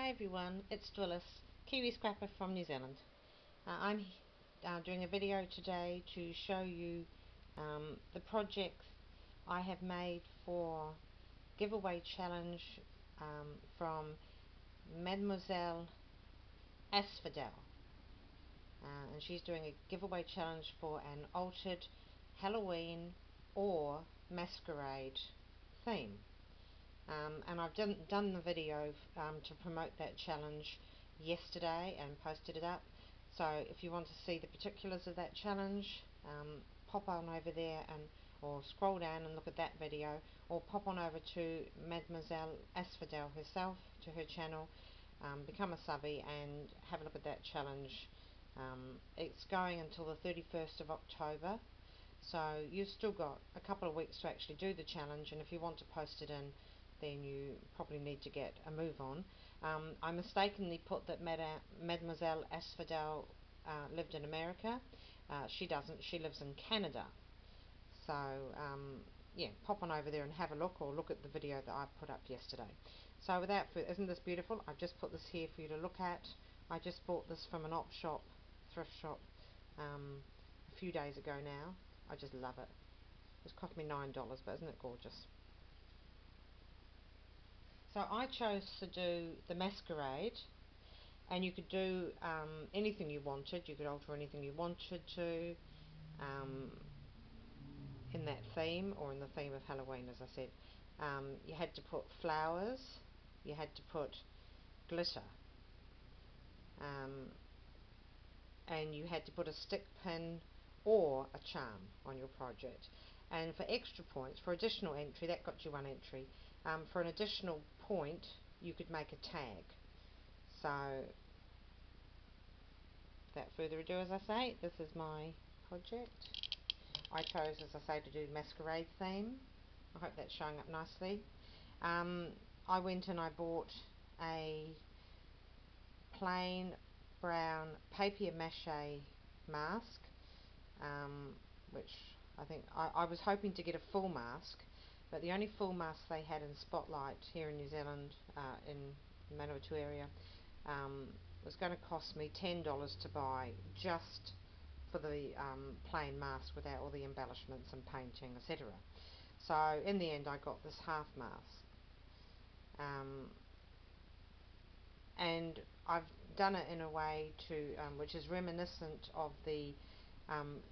Hi everyone, it's Dwillis, Kiwi Scrapper from New Zealand. I'm doing a video today to show you the project I have made for giveaway challenge from Mademoiselle Asphodel. And she's doing a giveaway challenge for an altered Halloween or Masquerade theme. And I've done the video to promote that challenge yesterday and posted it up. So if you want to see the particulars of that challenge, pop on over there or scroll down and look at that video, or pop on over to Mademoiselle Asphodel herself, to her channel, become a subby and have a look at that challenge. It's going until the 31st of October, so you've still got a couple of weeks to actually do the challenge, and if you want to post it in, then you probably need to get a move on. I mistakenly put that Mademoiselle Asphodel lived in America. She doesn't, she lives in Canada. So yeah, pop on over there and have a look, or look at the video that I put up yesterday. So without further, isn't this beautiful? I've just put this here for you to look at. I just bought this from an op shop, thrift shop, a few days ago now. I just love it. It's cost me $9, but isn't it gorgeous? So I chose to do the Masquerade, and you could do anything you wanted. You could alter anything you wanted to in that theme, or in the theme of Halloween, as I said. You had to put flowers, you had to put glitter, and you had to put a stick pin or a charm on your project. And for extra points, for additional entry, that got you one entry. For an additional point, you could make a tag. So, without further ado, as I say, this is my project. I chose, as I say, to do Masquerade theme. I hope that's showing up nicely. I went and I bought a plain brown papier-mâché mask, which I think I was hoping to get a full mask, but the only full mask they had in Spotlight here in New Zealand, in the Manawatu area, was going to cost me $10 to buy, just for the plain mask without all the embellishments and painting, etc. So in the end I got this half mask, and I've done it in a way to which is reminiscent of the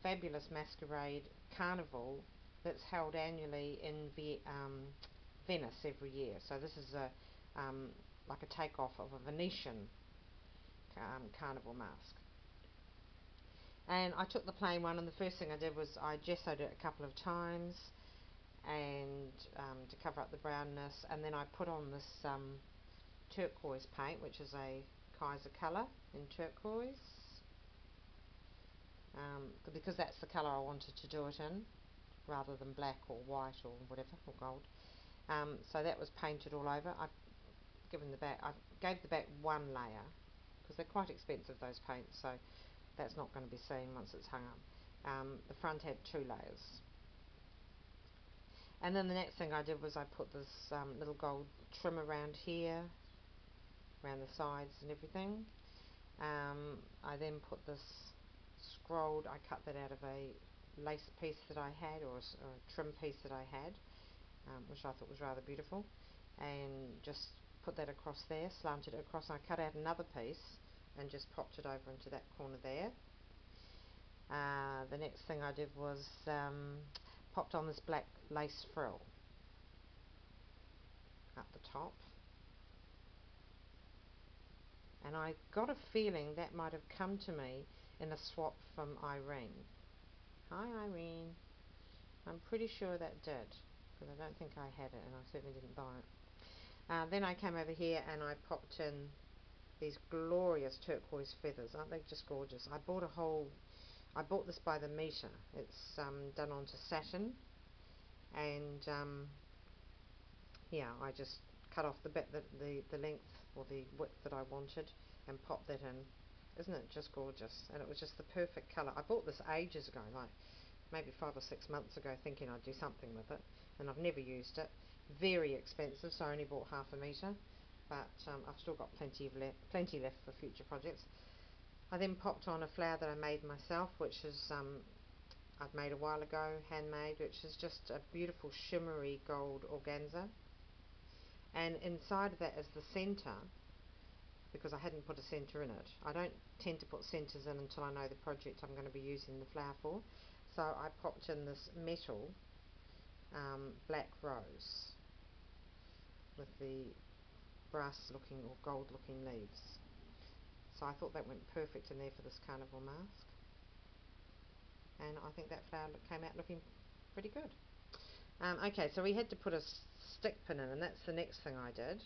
fabulous Masquerade Carnival that's held annually in Venice every year. So this is a like a takeoff of a Venetian carnival mask. And I took the plain one, and the first thing I did was I gessoed it a couple of times, and to cover up the brownness, and then I put on this turquoise paint, which is a Kaiser colour in turquoise, because that's the colour I wanted to do it in, rather than black or white or whatever, or gold. So that was painted all over. I gave the back one layer, because they're quite expensive, those paints, so that's not going to be seen once it's hung up. The front had 2 layers. And then the next thing I did was I put this little gold trim around here, around the sides and everything. I then put this scrolled, I cut that out of a lace piece that I had, or a trim piece that I had, which I thought was rather beautiful, and just put that across there, slanted it across, and I cut out another piece and just popped it over into that corner there. The next thing I did was popped on this black lace frill up the top, and I got a feeling that might have come to me in a swap from Irene. Hi Irene. I'm pretty sure that did, because I don't think I had it, and I certainly didn't buy it. Then I came over here and I popped in these glorious turquoise feathers. Aren't they just gorgeous? I bought this by the metre. It's done onto satin, and yeah, I just cut off the bit the length or the width that I wanted and popped that in. Isn't it just gorgeous? And it was just the perfect colour. I bought this ages ago, like maybe 5 or 6 months ago, thinking I'd do something with it, and I've never used it. Very expensive, so I only bought half a metre. but I've still got plenty left for future projects. I then popped on a flower that I made myself, which is I've made a while ago, handmade, which is just a beautiful shimmery gold organza. And inside of that is the centre, because I hadn't put a centre in it. I don't tend to put centres in until I know the project I'm going to be using the flower for. So I popped in this metal black rose with the brass looking or gold looking leaves. So I thought that went perfect in there for this carnival mask, and I think that flower came out looking pretty good. Okay, so we had to put a stick pin in, and that's the next thing I did.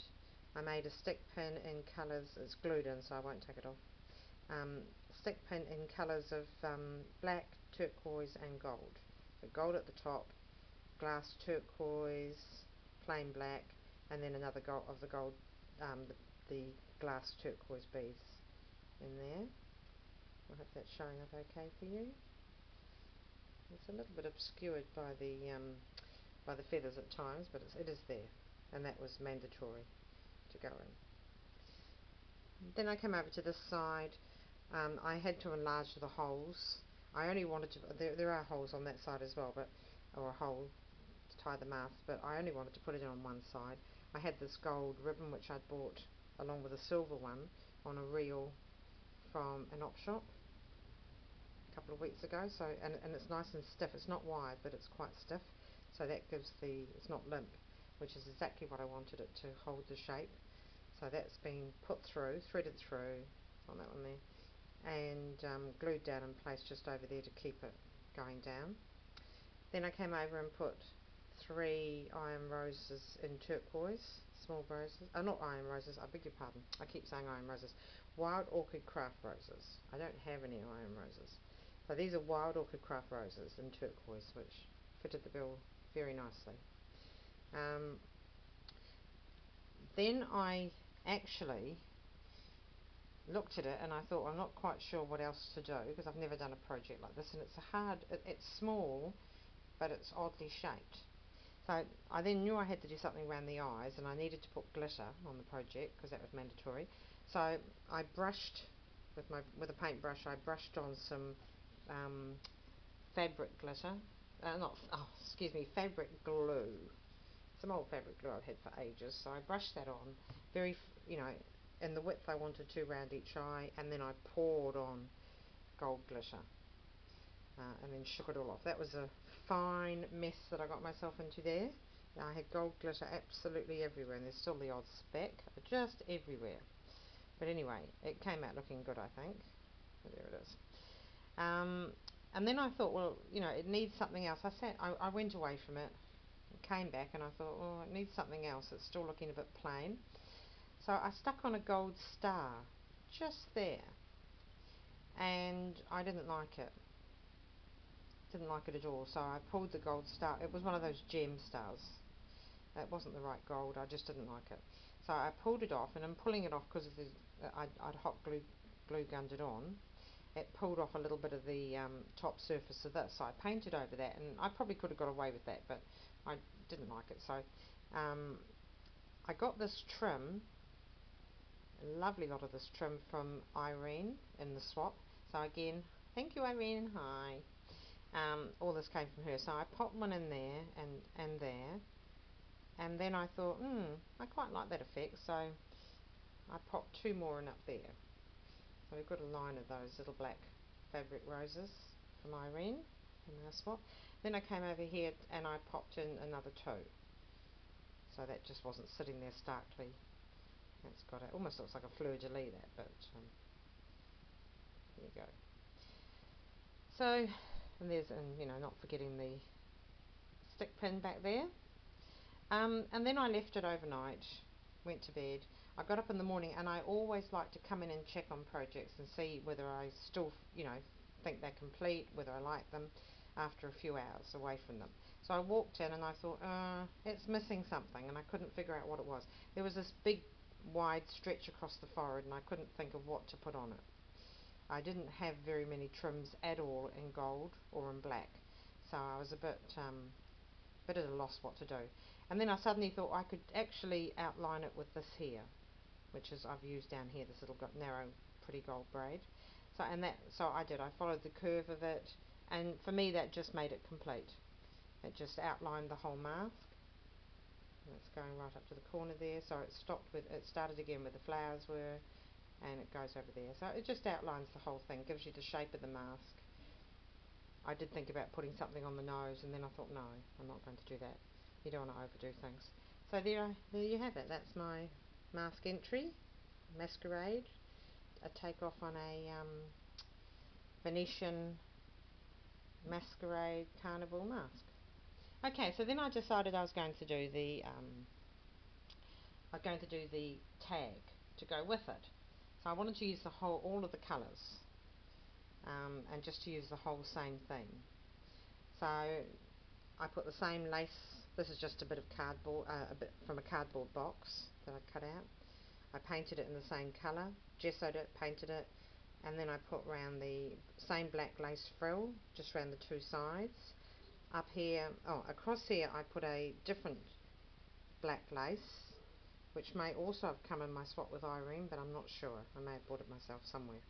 I made a stick pin in colours, it's glued in so I won't take it off. Stick pin in colours of black, turquoise and gold. So gold at the top, glass turquoise, plain black, and then another gold of the gold, the glass turquoise beads in there. I hope that's showing up okay for you. It's a little bit obscured by the feathers at times, but it is there, and that was mandatory to go in. Then I came over to this side. I had to enlarge the holes. I only wanted to, there are holes on that side as well, but or a hole to tie the mask, but I only wanted to put it on one side. I had this gold ribbon which I'd bought along with a silver one on a reel from an op shop a couple of weeks ago. So and it's nice and stiff. It's not wide, but it's quite stiff. So that gives it's not limp, which is exactly what I wanted it to hold the shape. So that's been put through, threaded through on that one there, and glued down in place just over there to keep it going down. Then I came over and put 3 iron roses in turquoise, small roses, not iron roses, I beg your pardon, I keep saying iron roses, wild orchid craft roses. I don't have any iron roses. So these are wild orchid craft roses in turquoise, which fitted the bill very nicely. Then I actually looked at it and I thought, well, I'm not quite sure what else to do because I've never done a project like this, and it's small, but it's oddly shaped. So I then knew I had to do something around the eyes, and I needed to put glitter on the project because that was mandatory. So I brushed with a paintbrush. I brushed on some fabric glitter, fabric glue. Some old fabric glue I've had for ages. So I brushed that on, in the width I wanted to around each eye, and then I poured on gold glitter. And then shook it all off. That was a fine mess that I got myself into there. I had gold glitter absolutely everywhere, and there's still the odd speck, just everywhere. But anyway, it came out looking good, I think. There it is. And then I thought, well, it needs something else. I went away from it, came back, and I thought, well, it needs something else. It's still looking a bit plain. So I stuck on a gold star just there, and I didn't like it. Didn't like it at all, so I pulled the gold star. It was one of those gem stars. It wasn't the right gold, I just didn't like it. So I pulled it off, and I'm pulling it off because I'd hot glue gunned it on. It pulled off a little bit of the top surface of this, so I painted over that, and I probably could have got away with that, but I didn't like it. So I got this trim, a lovely lot of this trim from Irene in the swap. So again, thank you Irene, hi. All this came from her, so I popped one in there and there, and then I thought, I quite like that effect, so I popped 2 more in up there. So we've got a line of those little black fabric roses from Irene in our swap. Then I came over here and I popped in another 2, so that just wasn't sitting there starkly. It's got almost looks like a fleur-de-lis, that, but there you go. So, and there's, not forgetting the stick pin back there. And then I left it overnight, went to bed. I got up in the morning, and I always like to come in and check on projects and see whether I still, think they're complete, whether I like them after a few hours away from them. So I walked in and I thought, it's missing something, and I couldn't figure out what it was. There was this big, wide stretch across the forehead, and I couldn't think of what to put on it. I didn't have very many trims at all in gold or in black, so I was a bit at a loss what to do. And then I suddenly thought I could actually outline it with this here. which is I've used down here, this little narrow pretty gold braid. So I followed the curve of it, and for me that just made it complete. It just outlined the whole mask. And it's going right up to the corner there, so it started again where the flowers were, and it goes over there. So it just outlines the whole thing, gives you the shape of the mask. I did think about putting something on the nose, and then I thought, no, I'm not going to do that. You don't want to overdo things. So there you have it. That's my mask entry, Masquerade, a takeoff on a Venetian Masquerade Carnival mask. Okay, so then I decided I was going to do the tag to go with it. So I wanted to use all of the colours, and just to use the whole same theme. So I put the same lace. This is just a bit of cardboard, a bit from a cardboard box that I cut out. I painted it in the same colour, gessoed it, painted it, and then I put round the same black lace frill, just round the two sides. Up here, across here I put a different black lace, which may also have come in my swap with Irene, but I'm not sure. I may have bought it myself somewhere,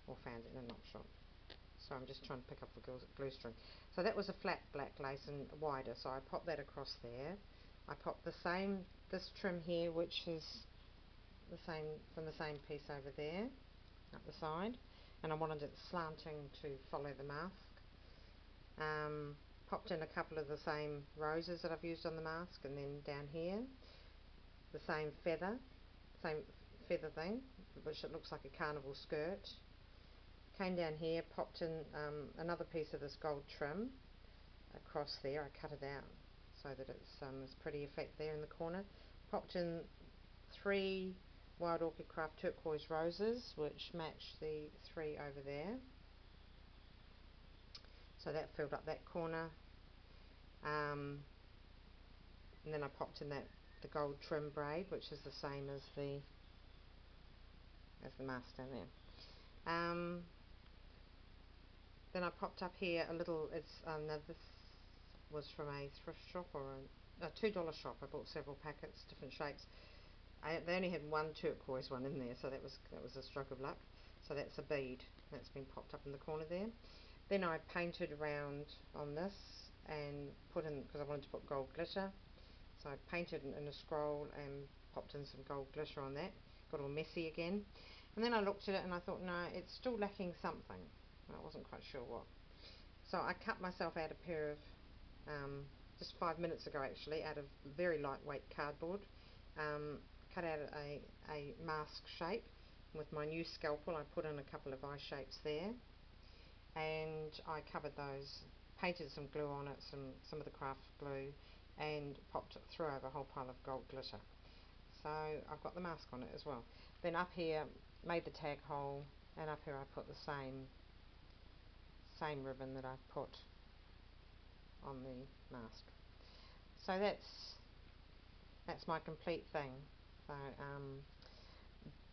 or found it in a knock shop. So I'm just trying to pick up the glue string. So that was a flat black lace and wider, so I popped that across there. I popped this trim here, which is the same from the same piece over there, up the side, and I wanted it slanting to follow the mask. Popped in a couple of the same roses that I've used on the mask, and then down here the same feather thing, which it looks like a carnival skirt. Came down here, popped in another piece of this gold trim across there. I cut it out so that it's pretty effect there in the corner. Popped in 3 Wild Orchid Craft turquoise roses, which match the 3 over there. So that filled up that corner. And then I popped in the gold trim braid, which is the same as the mask down there. Then I popped up here a little. Now this was from a thrift shop or a $2 shop. I bought several packets, different shapes. They only had one turquoise one in there, so that was a stroke of luck. So that's a bead that's been popped up in the corner there. Then I painted around on this and put in, because I wanted to put gold glitter, so I painted in a scroll and popped in some gold glitter on that. Got all messy again, and then I looked at it and I thought, no, it's still lacking something. I wasn't quite sure what. So I cut myself out a pair of, just 5 minutes ago actually, out of very lightweight cardboard. Cut out a mask shape. With my new scalpel I put in a couple of eye shapes there, and I covered those, painted some glue on it, some of the craft glue, and popped it through over a whole pile of gold glitter. So I've got the mask on it as well. Then up here made the tag hole, and up here I put the same ribbon that I put on the mask. So that's my complete thing. So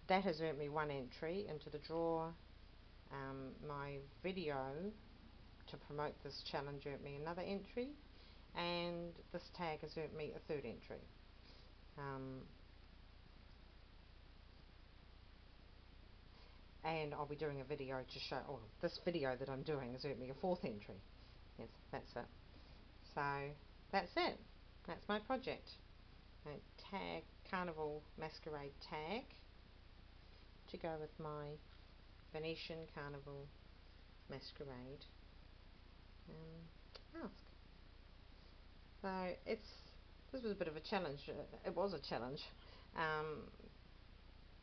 that has earned me 1 entry into the drawer. My video to promote this challenge earned me another entry, and this tag has earned me a 3rd entry. And I'll be doing a video to show, this video that I'm doing has earned me a 4th entry. Yes, that's it. So that's it. That's my project. A tag, Carnival Masquerade tag to go with my Venetian Carnival Masquerade mask. So this was a bit of a challenge. It was a challenge,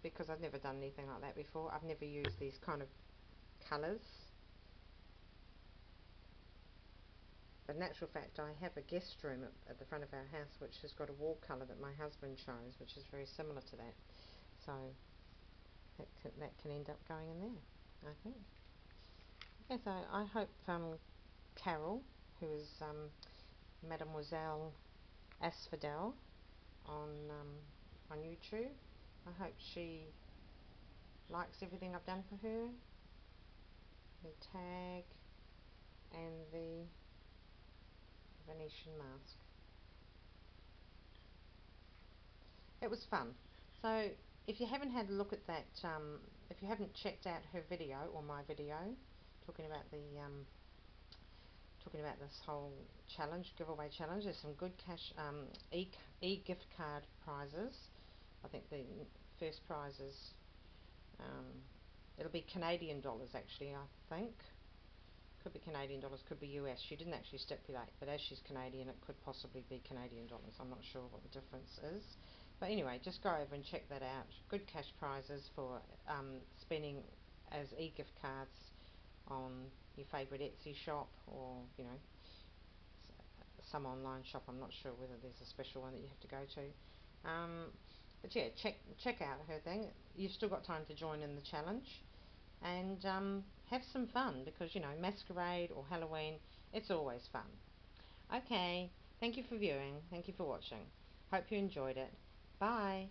because I've never done anything like that before. I've never used these kind of colours. But in actual fact, I have a guest room at the front of our house which has got a wall colour that my husband chose, which is very similar to that. So that can end up going in there, I think. Yeah, so I hope Carole, who is Mademoiselle Asphodel on YouTube, I hope she likes everything I've done for her. The tag and the Venetian mask. It was fun. So if you haven't had a look at that, if you haven't checked out her video or my video talking about the talking about this whole challenge, giveaway challenge, there's some good cash e-gift card prizes. I think the first prize is it'll be Canadian dollars actually, I think. Could be Canadian dollars, could be US. She didn't actually stipulate, but as she's Canadian, it could possibly be Canadian dollars. I'm not sure what the difference is. But anyway, just go over and check that out. Good cash prizes for spending as e-gift cards on your favourite Etsy shop, or you know, some online shop. I'm not sure whether there's a special one that you have to go to. But yeah, check out her thing. You've still got time to join in the challenge, and have some fun, because you know, Masquerade or Halloween, it's always fun. Okay, thank you for viewing, thank you for watching. Hope you enjoyed it. Bye.